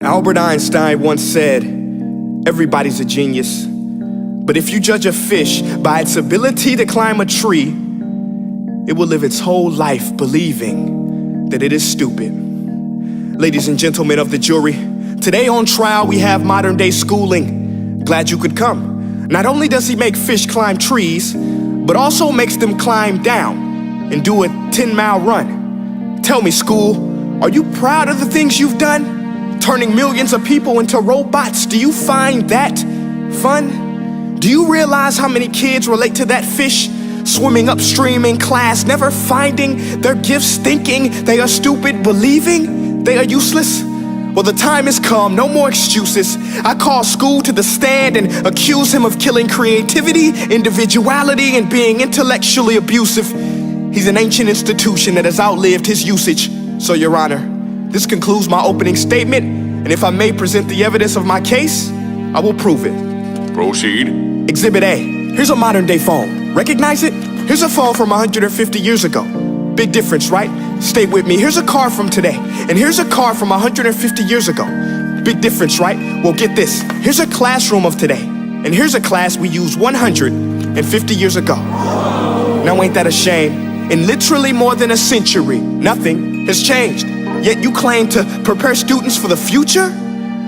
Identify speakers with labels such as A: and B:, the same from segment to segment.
A: Albert Einstein once said, everybody's a genius, but if you judge a fish by its ability to climb a tree, it will live its whole life believing that it is stupid. Ladies and gentlemen of the jury, today on trial we have modern day schooling. Glad you could come. Not only does he make fish climb trees, but also makes them climb down and do a 10-mile run. Tell me, school, are you proud of the things you've done? Turning millions of people into robots, do you find that fun? Do you realize how many kids relate to that fish? Swimming upstream in class, never finding their gifts, thinking they are stupid, believing they are useless? Well, the time has come, no more excuses. I call school to the stand and accuse him of killing creativity, individuality, and being intellectually abusive. He's an ancient institution that has outlived his usage. So, Your Honor, this concludes my opening statement, and if I may present the evidence of my case, I will prove it.
B: Proceed.
A: Exhibit A. Here's a modern day phone. Recognize it? Here's a phone from 150 years ago. Big difference, right? Stay with me. Here's a car from today, and here's a car from 150 years ago. Big difference, right? Well, get this. Here's a classroom of today, and here's a class we used 150 years ago. Now ain't that a shame? In literally more than a century, nothing has changed. Yet you claim to prepare students for the future?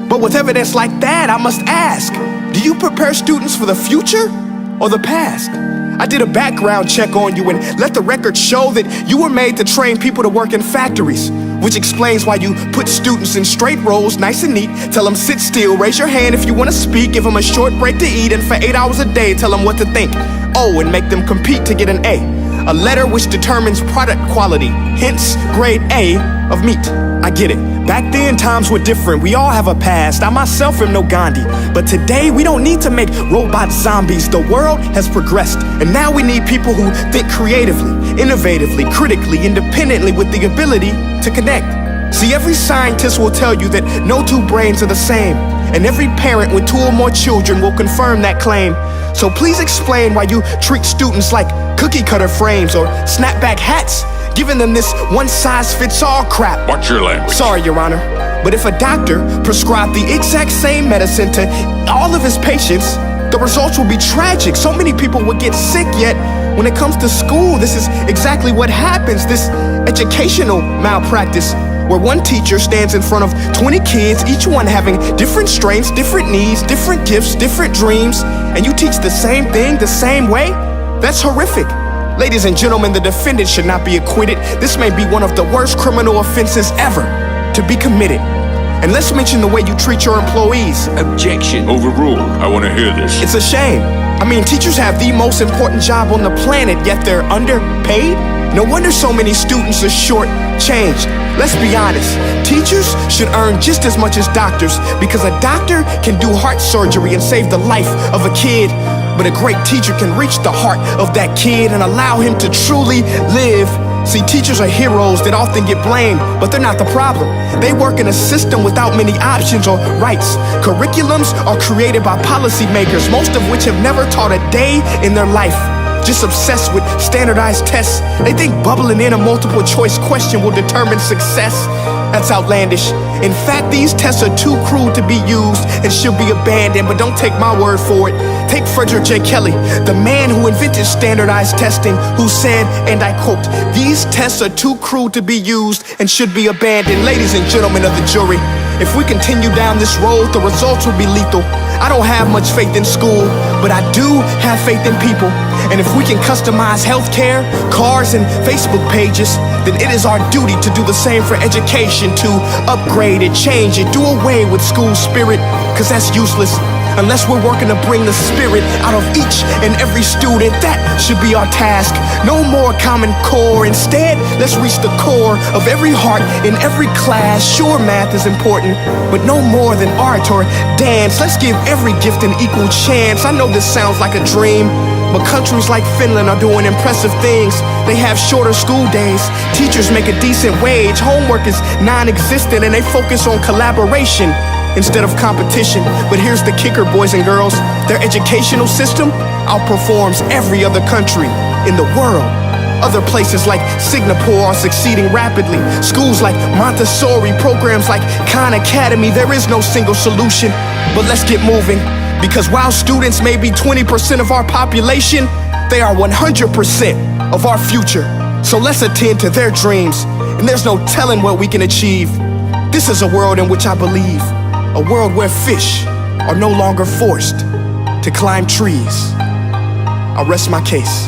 A: But with evidence like that, I must ask, do you prepare students for the future or the past? I did a background check on you and let the record show that you were made to train people to work in factories, which explains why you put students in straight rows, nice and neat, tell them sit still, raise your hand if you want to speak, give them a short break to eat, and for 8 hours a day, tell them what to think. Oh, and make them compete to get an A letter which determines product quality, hence grade A of meat. I get it. Back then, times were different. We all have a past. I myself am no Gandhi. But today, we don't need to make robot zombies. The world has progressed. And now we need people who think creatively, innovatively, critically, independently, with the ability to connect. See, every scientist will tell you that no two brains are the same. And every parent with 2 or more children will confirm that claim. So please explain why you treat students like cookie cutter frames or snapback hats, giving them this one-size-fits-all crap.
B: Watch your language.
A: Sorry, Your Honor, but if a doctor prescribed the exact same medicine to all of his patients, the results will be tragic. So many people would get sick, yet when it comes to school, this is exactly what happens. This educational malpractice, where one teacher stands in front of 20 kids, each one having different strengths, different needs, different gifts, different dreams, and you teach the same thing the same way? That's horrific. Ladies and gentlemen, the defendant should not be acquitted. This may be one of the worst criminal offenses ever to be committed. And let's mention the way you treat your employees.
B: Objection. Overruled. I want to hear this.
A: It's a shame. I mean, teachers have the most important job on the planet, yet they're underpaid? No wonder so many students are short-changed. Let's be honest, teachers should earn just as much as doctors, because a doctor can do heart surgery and save the life of a kid, but a great teacher can reach the heart of that kid and allow him to truly live. See, teachers are heroes that often get blamed, but they're not the problem. They work in a system without many options or rights. Curriculums are created by policymakers, most of which have never taught a day in their life. Just obsessed with standardized tests. They think bubbling in a multiple choice question will determine success. That's outlandish. In fact, these tests are too cruel to be used and should be abandoned, but don't take my word for it. Take Frederick J. Kelly, the man who invented standardized testing, who said, and I quote, "These tests are too cruel to be used and should be abandoned." Ladies and gentlemen of the jury, if we continue down this road, the results will be lethal. I don't have much faith in school, but I do have faith in people. And if we can customize healthcare, cars, and Facebook pages, then it is our duty to do the same for education, to upgrade it, change it, do away with school spirit, because that's useless. Unless we're working to bring the spirit out of each and every student, that should be our task. No more Common Core. Instead, let's reach the core of every heart in every class. Sure, math is important, but no more than art or dance. Let's give every gift an equal chance. I know this sounds like a dream, but countries like Finland are doing impressive things. They have shorter school days, teachers make a decent wage, homework is non-existent, and they focus on collaboration instead of competition. But here's the kicker, boys and girls. Their educational system outperforms every other country in the world. Other places like Singapore are succeeding rapidly. Schools like Montessori, programs like Khan Academy, there is no single solution. But let's get moving, because while students may be 20% of our population, they are 100% of our future. So let's attend to their dreams, and there's no telling what we can achieve. This is a world in which I believe, a world where fish are no longer forced to climb trees. I rest my case.